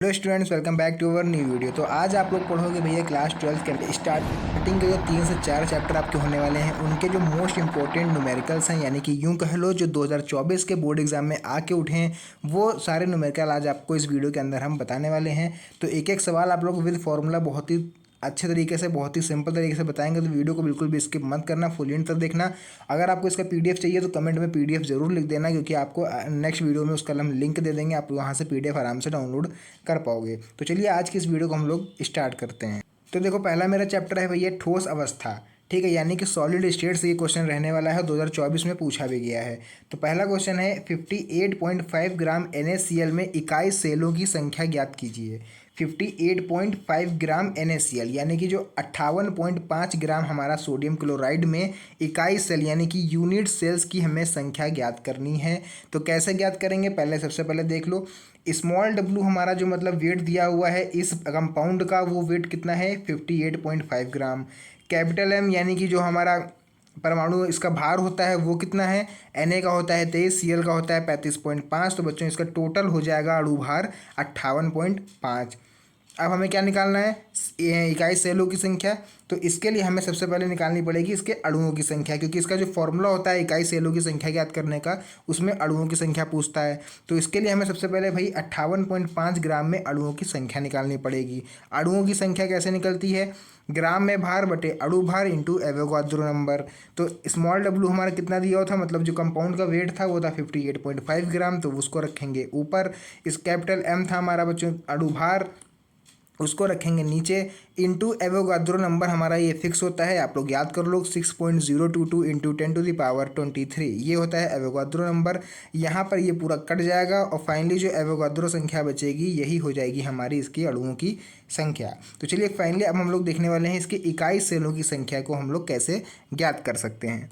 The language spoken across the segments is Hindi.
Hello students, welcome back to our new video. तो आज आप लोग पढ़ोगे भैया क्लास 12 के स्टार्टिंग के जो 3 से 4 चैप्टर आपके होने वाले हैं, उनके जो मोस्ट इंपॉर्टेंट न्यूमेरिकल्स हैं, यानी कि यूं कह लो जो 2024 के बोर्ड एग्जाम में आके उठे हैं, वो सारे न्यूमेरिकल आज आपको इस वीडियो के अंदर हम बताने वाले हैं। तो एक एक सवाल आप लोग विद फॉर्मूला बहुत ही अच्छे तरीके से, बहुत ही सिंपल तरीके से बताएंगे। तो वीडियो को बिल्कुल भी स्किप मत करना, फुल एंड तक देखना। अगर आपको इसका पीडीएफ चाहिए तो कमेंट में पीडीएफ जरूर लिख देना, क्योंकि आपको नेक्स्ट वीडियो में उसका हम लिंक दे देंगे, आप वहाँ से पीडीएफ आराम से डाउनलोड कर पाओगे। तो चलिए आज की इस वीडियो को हम लोग स्टार्ट करते हैं। तो देखो, पहला मेरा चैप्टर है भैया ठोस अवस्था, ठीक है, यानी कि सॉलिड स्टेट से ये क्वेश्चन रहने वाला है, 2024 में पूछा भी गया है। तो पहला क्वेश्चन है 58.5 ग्राम NaCl में इकाई सेलों की संख्या ज्ञात कीजिए। 58.5 ग्राम NaCl यानी कि जो 58.5 ग्राम हमारा सोडियम क्लोराइड में इकाई सेल यानी कि यूनिट सेल्स की हमें संख्या ज्ञात करनी है। तो कैसे ज्ञात करेंगे, पहले सबसे पहले देख लो। स्मॉल डब्लू हमारा जो मतलब वेट दिया हुआ है इस कंपाउंड का, वो वेट कितना है 58.5 ग्राम। कैपिटल एम यानी कि जो हमारा परमाणु इसका भार होता है वो कितना है, Na का होता है 23, Cl का होता है 35.5। तो बच्चों इसका टोटल हो जाएगा अणु भार 58.5। अब हमें क्या निकालना है, इकाई सेलों की संख्या। तो इसके लिए हमें सबसे पहले निकालनी पड़ेगी इसके अणुओं की संख्या, क्योंकि इसका जो फॉर्मूला होता है इकाई सेलों की संख्या ज्ञात करने का, उसमें अणुओं की संख्या पूछता है। तो इसके लिए हमें सबसे पहले भाई 58.5 ग्राम में अणुओं की संख्या निकालनी पड़ेगी। अणुओं की संख्या कैसे निकलती है, ग्राम में भार बटे अणु भार इंटू एवोगाद्रो नंबर। तो स्मॉल डब्लू हमारा कितना दिया हुआ था, मतलब जो कंपाउंड का वेट था वो था 58.5 ग्राम, तो उसको रखेंगे ऊपर। इस कैपिटल एम था हमारा बच्चों अणु भार, उसको रखेंगे नीचे। इंटू एवोगाद्रो नंबर हमारा ये फिक्स होता है, आप लोग याद कर लो, 6.022 इंटू 10⁻23 ये होता है एवोगाद्रो नंबर। यहाँ पर ये पूरा कट जाएगा और फाइनली जो एवोगाद्रो संख्या बचेगी यही हो जाएगी हमारी इसकी अणुओं की संख्या। तो चलिए फाइनली अब हम लोग देखने वाले हैं इसकी इकाई सेलों की संख्या को हम लोग कैसे ज्ञात कर सकते हैं।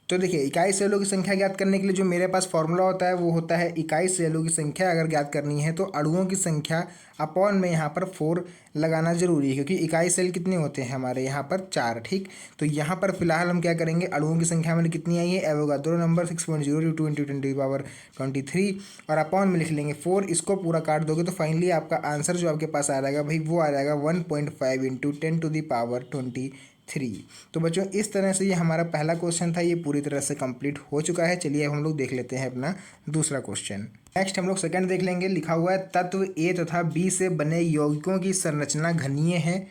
तो देखिए, इकाई सेलों की संख्या ज्ञात करने के लिए जो मेरे पास फॉर्मूला होता है वो होता है इकाई सेलों की संख्या अगर ज्ञात करनी है तो अणुओं की संख्या अपॉन में यहाँ पर 4 लगाना जरूरी है, क्योंकि इकाई सेल कितने होते हैं हमारे यहाँ पर 4, ठीक। तो यहाँ पर फिलहाल हम क्या करेंगे, अणुओं की संख्या मैंने कितनी आई है, एवोगाद्रो नंबर 6.022 इंटू 10⁻23 और अपॉन में लिख लेंगे 4। इसको पूरा काट दोगे तो फाइनली आपका आंसर जो आपके पास आ जाएगा भाई वो आ जाएगा 1.5 इंटू 10⁻23। तो बच्चों इस तरह से ये हमारा पहला क्वेश्चन था, ये पूरी तरह से कंप्लीट हो चुका है। चलिए अब हम लोग देख लेते हैं अपना दूसरा क्वेश्चन। नेक्स्ट हम लोग सेकंड देख लेंगे। लिखा हुआ है तत्व ए तथा बी से बने यौगिकों की संरचना घनीय है,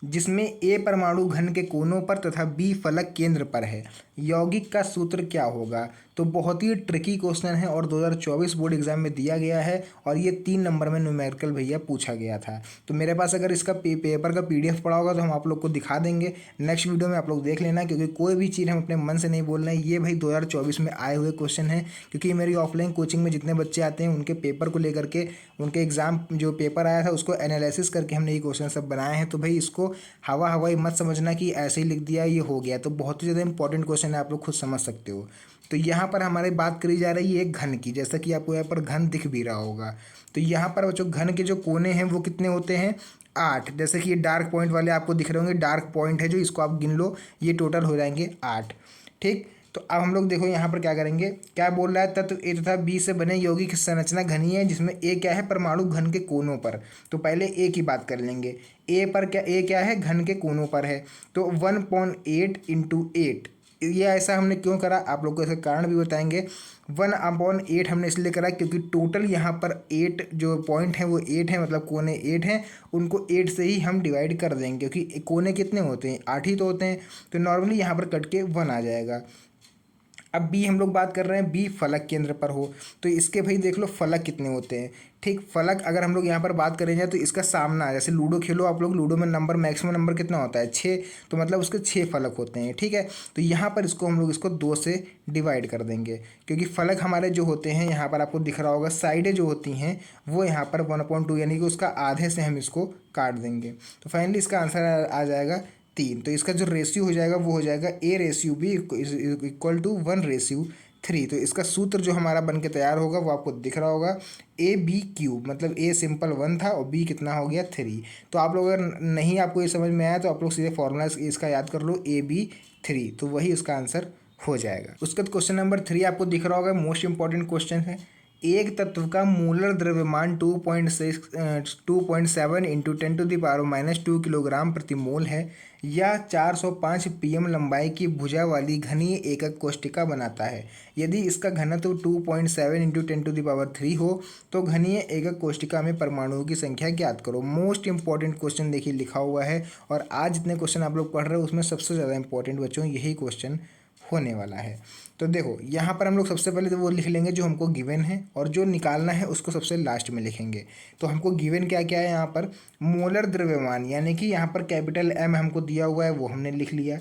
जिसमें ए परमाणु घन के कोनों पर तथा बी फलक केंद्र पर है। यौगिक का सूत्र क्या होगा। तो बहुत ही ट्रिकी क्वेश्चन है और 2024 बोर्ड एग्जाम में दिया गया है और ये 3 नंबर में न्यूमेरिकल भैया पूछा गया था। तो मेरे पास अगर इसका पेपर का PDF पड़ा होगा तो हम आप लोग को दिखा देंगे नेक्स्ट वीडियो में, आप लोग देख लेना, क्योंकि कोई भी चीज़ हम अपने मन से नहीं बोल रहे हैं। ये भाई 2024 में आए हुए क्वेश्चन है, क्योंकि मेरी ऑफलाइन कोचिंग में जितने बच्चे आते हैं उनके पेपर को लेकर के, उनके एग्जाम जो पेपर आया था उसको एनालिसिस करके हमने ये क्वेश्चन सब बनाए हैं। तो भाई इसको हवा हवाई मत समझना कि ऐसे ही लिख दिया ये हो गया। तो बहुत ही ज़्यादा इंपॉर्टेंट क्वेश्चन है, आप लोग खुद समझ सकते हो। तो यहाँ पर हमारी बात करी जा रही है घन की, जैसा कि आपको यहाँ पर घन दिख भी रहा होगा। तो यहाँ पर बच्चों घन के जो कोने हैं वो कितने होते हैं, 8। जैसे कि ये डार्क पॉइंट वाले आपको दिख रहे होंगे, डार्क पॉइंट है जो, इसको आप गिन लो, ये टोटल हो जाएंगे 8, ठीक। तो अब हम लोग देखो यहाँ पर क्या करेंगे, क्या बोल रहा है, तत्व ए तथा बी से बने यौगिक संरचना घनी है, जिसमें ए क्या है, परमाणु घन के कोनों पर। तो पहले ए की बात कर लेंगे। ए पर क्या, ए क्या है, घन के कोनों पर है। तो 1/8 इंटू 8, ये ऐसा हमने क्यों करा, आप लोग को इसका कारण भी बताएंगे। 1/8 हमने इसलिए करा क्योंकि टोटल यहाँ पर 8 जो पॉइंट है वो 8 है, मतलब कोने 8 हैं, उनको 8 से ही हम डिवाइड कर देंगे, क्योंकि कोने कितने होते हैं, 8 ही तो होते हैं। तो नॉर्मली यहाँ पर कट के 1 आ जाएगा। अब बी हम लोग बात कर रहे हैं, बी फलक केंद्र पर हो। तो इसके भाई देख लो फलक कितने होते हैं, ठीक। फलक अगर हम लोग यहाँ पर बात करेंगे तो इसका सामना, जैसे लूडो खेलो आप लोग, लूडो में नंबर मैक्सिमम नंबर कितना होता है, 6, तो मतलब उसके 6 फलक होते हैं, ठीक है। तो यहाँ पर इसको हम लोग इसको 2 से डिवाइड कर देंगे, क्योंकि फलक हमारे जो होते हैं यहाँ पर आपको दिख रहा होगा, साइडें जो होती हैं वो यहाँ पर 1/2 यानी कि उसका आधे से हम इसको काट देंगे। तो फाइनली इसका आंसर आ जाएगा 3। तो इसका जो रेशियो हो जाएगा वो हो जाएगा A/B इक्वल टू 1/3। तो इसका सूत्र जो हमारा बन के तैयार होगा वो आपको दिख रहा होगा, AB³, मतलब A सिंपल 1 था और B कितना हो गया 3। तो आप लोग अगर नहीं आपको ये समझ में आया तो आप लोग सीधे फॉर्मूला इसका याद कर लो, AB3, तो वही उसका आंसर हो जाएगा। उसके बाद क्वेश्चन नंबर 3 आपको दिख रहा होगा, मोस्ट इंपॉर्टेंट क्वेश्चन है। एक तत्व का मोलर द्रव्यमान 2.7 इंटू 10⁻² किलोग्राम प्रति मोल है या 405 pm लंबाई की भुजा वाली घनीय एकक कोष्टिका बनाता है। यदि इसका घनत्व 2.7 इंटू 10⁻³ हो तो घनीय एकक कोष्टिका में परमाणुओं की संख्या ज्ञात करो। मोस्ट इंपॉर्टेंट क्वेश्चन देखिए लिखा हुआ है, और आज जितने क्वेश्चन आप लोग पढ़ रहे हो उसमें सबसे ज़्यादा इंपॉर्टेंट बच्चों यही क्वेश्चन होने वाला है। तो देखो यहाँ पर हम लोग सबसे पहले तो वो लिख लेंगे जो हमको गिवन है, और जो निकालना है उसको सबसे लास्ट में लिखेंगे। तो हमको गिवन क्या क्या है यहाँ पर, मोलर द्रव्यमान यानी कि यहाँ पर कैपिटल एम हमको दिया हुआ है वो हमने लिख लिया।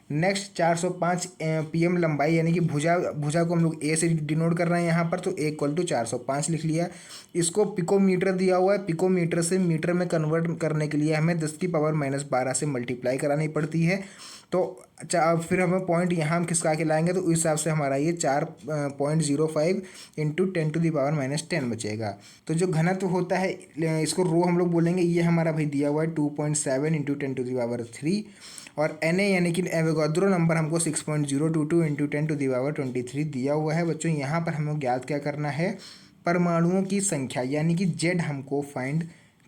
नेक्स्ट 405 pm लंबाई यानी कि भुजा भुजा को हम लोग ए से डिनोट कर रहे हैं यहाँ पर, तो ए इक्वल टू 405 लिख लिया। इसको पिकोमीटर दिया हुआ है, पिकोमीटर से मीटर में कन्वर्ट करने के लिए हमें 10⁻12 से मल्टीप्लाई करानी पड़ती है। तो फिर हमें पॉइंट यहाँ हम खिसका के लाएंगे तो उस हिसाब से हमारा ये 4.05 इंटू 10⁻10 बचेगा। तो जो घनत्व होता है इसको रो हम लोग बोलेंगे, ये हमारा भाई दिया हुआ है 2.7 इंटू 10⁻3, और Na यानी कि एवोगाद्रो नंबर हमको 6.022 इंटू 10⁻23 दिया हुआ है। बच्चों यहाँ पर हमें ज्ञात क्या करना है, परमाणुओं की संख्या यानी कि जेड हमको फाइंड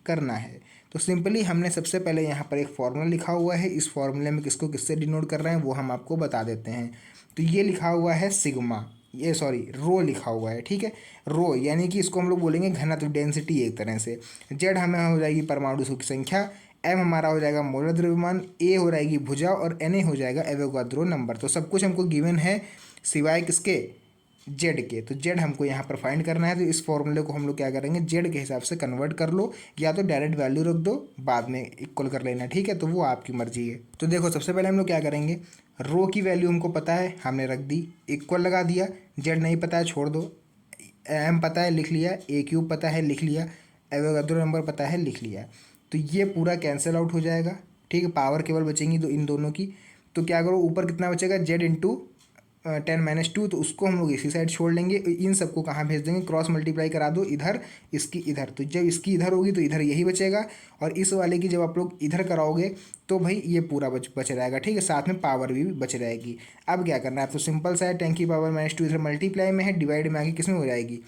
करना है। तो सिंपली हमने सबसे पहले यहाँ पर एक फॉर्मूला लिखा हुआ है, इस फॉर्मूले में किसको किससे डिनोट कर रहे हैं वो हम आपको बता देते हैं। तो ये लिखा हुआ है सिग्मा, ये सॉरी रो लिखा हुआ है, ठीक है। रो यानी कि इसको हम लोग बोलेंगे घनत्व, डेंसिटी एक तरह से। जेड हमें हो जाएगी परमाणु की संख्या, एम हमारा हो जाएगा मोलर द्रव्यमान, ए हो जाएगी भुजा, और एन ए हो जाएगा एवोगाद्रो नंबर। तो सब कुछ हमको गिवन है सिवाय किसके, जेड के। तो जेड हमको यहाँ पर फाइंड करना है, तो इस फॉर्मूले को हम लोग क्या करेंगे, जेड के हिसाब से कन्वर्ट कर लो, या तो डायरेक्ट वैल्यू रख दो, बाद में इक्वल कर लेना, ठीक है। तो वो आपकी मर्जी है। तो देखो सबसे पहले हम लोग क्या करेंगे, रो की वैल्यू हमको पता है हमने रख दी, इक्वल लगा दिया। जेड नहीं पता है छोड़ दो, एम पता है लिख लिया, ए क्यूब पता है लिख लिया, एवोगाद्रो नंबर पता है लिख लिया। तो ये पूरा कैंसिल आउट हो जाएगा, ठीक है। पावर केवल बचेंगी इन दोनों की। तो क्या करो, ऊपर कितना बचेगा, जेड इंटू 10⁻2, तो उसको हम लोग इसी साइड छोड़ लेंगे। इन सबको कहाँ भेज देंगे, क्रॉस मल्टीप्लाई करा दो, इधर इसकी इधर। तो जब इसकी इधर होगी तो इधर यही बचेगा, और इस वाले की जब आप लोग इधर कराओगे तो भाई ये पूरा बच रहेगा, ठीक है। साथ में पावर भी बच रहेगी। अब क्या करना है, अब तो सिंपल सा है, 10⁻2 इधर मल्टीप्लाई में है, डिवाइड में आके किस में हो जाएगी,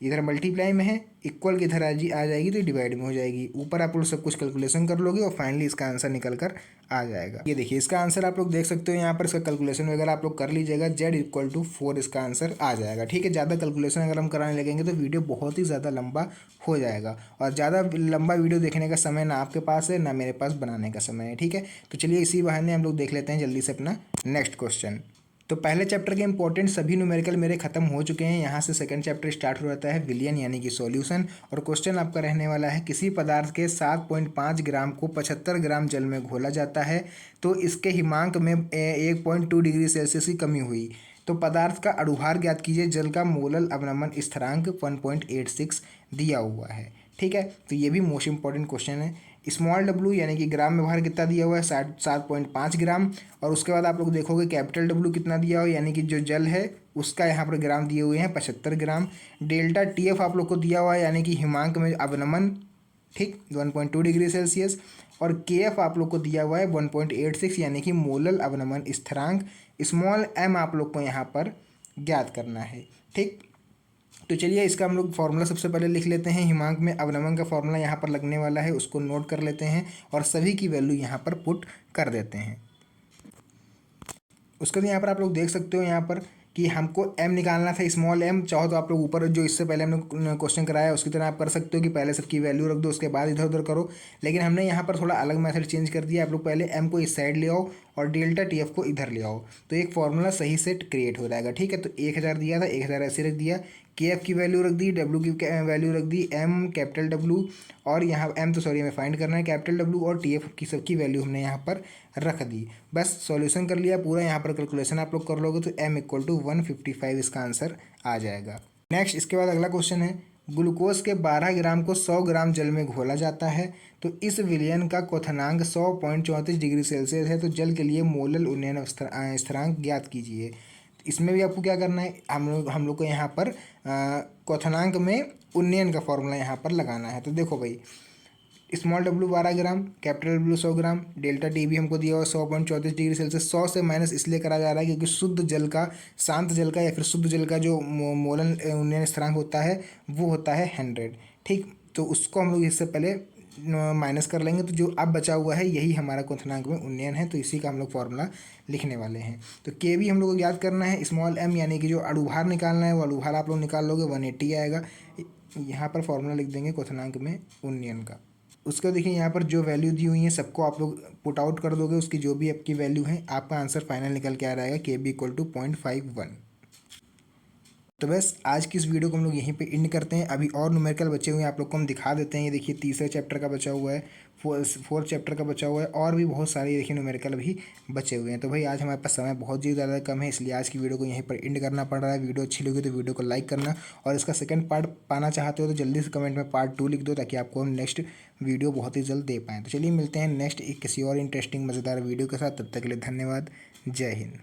इधर मल्टीप्लाई में है, इक्वल की इधर आ जाएगी तो डिवाइड में हो जाएगी। ऊपर आप लोग सब कुछ कैलकुलेशन कर लोगे और फाइनली इसका आंसर निकल कर आ जाएगा। ये देखिए इसका आंसर आप लोग देख सकते हो यहाँ पर, इसका कैलकुलेशन वगैरह आप लोग कर लीजिएगा। जेड इक्वल टू 4 इसका आंसर आ जाएगा, ठीक है। ज़्यादा कैलकुलेशन अगर हम कराने लगेंगे तो वीडियो बहुत ही ज़्यादा लंबा हो जाएगा, और ज़्यादा लंबा वीडियो देखने का समय ना आपके पास है ना मेरे पास बनाने का समय है, ठीक है। तो चलिए इसी बहाने हम लोग देख लेते हैं जल्दी से अपना नेक्स्ट क्वेश्चन। तो पहले चैप्टर के इंपॉर्टेंट सभी न्यूमेरिकल मेरे खत्म हो चुके हैं। यहाँ से सेकंड चैप्टर स्टार्ट हो जाता है, विलियन यानी कि सॉल्यूशन। और क्वेश्चन आपका रहने वाला है, किसी पदार्थ के 7.5 ग्राम को 75 ग्राम जल में घोला जाता है तो इसके हिमांक में 1.2 डिग्री सेल्सियस की कमी हुई, तो पदार्थ का अणुभार ज्ञात कीजिए। जल का मोलल अवनमन स्थिरांक 1.86 दिया हुआ है, ठीक है। तो ये भी मोस्ट इंपॉर्टेंट क्वेश्चन है। स्मॉल डब्लू यानी कि ग्राम में भार कितना दिया हुआ है, 7.5 ग्राम। और उसके बाद आप लोग देखोगे कैपिटल डब्लू कितना दिया हुआ है, यानी कि जो जल है उसका यहाँ पर ग्राम दिए हुए हैं 75 ग्राम। डेल्टा टी एफ आप लोग को दिया हुआ है यानी कि हिमांक में अवनमन, ठीक, 1.2 डिग्री सेल्सियस। और के एफ आप लोग को दिया हुआ है 1.86 यानी कि मोलल अवनमन स्थिरांक। स्मॉल एम आप लोग को यहाँ पर ज्ञात करना है, ठीक। तो चलिए इसका हम लोग फॉर्मूला सबसे पहले लिख लेते हैं। हिमांक में अवनमन का फॉर्मूला यहाँ पर लगने वाला है, उसको नोट कर लेते हैं और सभी की वैल्यू यहाँ पर पुट कर देते हैं। उसके बाद यहाँ पर आप लोग देख सकते हो यहाँ पर कि हमको m निकालना था, स्मॉल m। चाहो तो आप लोग ऊपर जो इससे पहले हमने क्वेश्चन कराया उसकी तरह आप कर सकते हो कि पहले सबकी वैल्यू रख दो उसके बाद इधर उधर करो, लेकिन हमने यहाँ पर थोड़ा अलग मेथड चेंज कर दिया। आप लोग पहले m को इस साइड ले आओ और डेल्टा टी एफ को इधर ले आओ, तो एक फॉर्मूला सही से क्रिएट हो जाएगा, ठीक है। तो 1000 दिया था, 1000 ऐसे रख दिया, के एफ की वैल्यू रख दी, डब्ल्यू की वैल्यू रख दी, एम कैपिटल डब्ल्यू, और यहाँ एम तो सॉरी हमें फाइंड करना है कैपिटल डब्ल्यू, और टी एफ की सबकी वैल्यू हमने यहाँ पर रख दी। बस सॉल्यूशन कर लिया पूरा। यहाँ पर कैलकुलेशन आप लोग कर लोगे तो m इक्वल टू 155 इसका आंसर आ जाएगा। नेक्स्ट इसके बाद अगला क्वेश्चन है, ग्लूकोज के 12 ग्राम को 100 ग्राम जल में घोला जाता है तो इस विलयन का क्वथनांक 100.34 डिग्री सेल्सियस है, तो जल के लिए मोलल उन्नयन स्थिरांक ज्ञात कीजिए। इसमें भी आपको क्या करना है, हम लोग को यहाँ पर क्वथनांक में उन्नयन का फॉर्मूला यहाँ पर लगाना है। तो देखो भाई स्मॉल डब्ल्यू 12 ग्राम, कैपिटल डब्ल्यू 100 ग्राम, डेल्टा टी भी हमको दिया हुआ 100.34 डिग्री सेल्सियस। 100 से माइनस इसलिए करा जा रहा है क्योंकि शुद्ध जल का, शांत जल का या फिर शुद्ध जल का जो मोलन उन्नयन स्थिरांक होता है वो होता है 100। ठीक, तो उसको हम लोग इससे पहले माइनस कर लेंगे, तो जो अब बचा हुआ है यही हमारा क्वथनांक में उन्नयन है, तो इसी का हम लोग फॉर्मूला लिखने वाले हैं। तो के भी हम लोग को याद करना है, स्मॉल एम यानी कि जो अणुभार निकालना है वो अणुभार आप लोग निकाल लोगे 180 आएगा। यहाँ पर फॉर्मूला लिख देंगे क्वथनांक में उन्नयन का। उसका देखिए यहाँ पर जो वैल्यू दी हुई है सबको आप लोग पुट आउट कर दोगे, उसकी जो भी आपकी वैल्यू है आपका आंसर फाइनल निकल के आ रहेगा के बी इक्वल टू 0.51। तो बस आज की इस वीडियो को हम लोग यहीं पे एंड करते हैं। अभी और न्यूमेरिकल बचे हुए हैं, आप लोग को हम दिखा देते हैं। ये देखिए तीसरे चैप्टर का बचा हुआ है, फोर्थ चैप्टर का बचा हुआ है, और भी बहुत सारे देखिए न्यूमेरिकल अभी बचे हुए हैं। तो भाई आज हमारे पास समय बहुत ही ज़्यादा कम है, इसलिए आज की वीडियो को यहीं पर एंड करना पड़ रहा है। वीडियो अच्छी लगी तो वीडियो को लाइक करना, और इसका सेकंड पार्ट पाना चाहते हो तो जल्दी से कमेंट में पार्ट 2 लिख दो, ताकि आपको हम नेक्स्ट वीडियो बहुत ही जल्द दे पाएँ। तो चलिए मिलते हैं नेक्स्ट एक किसी और इंटरेस्टिंग मज़ेदार वीडियो के साथ, तब तक के लिए धन्यवाद। जय हिंद।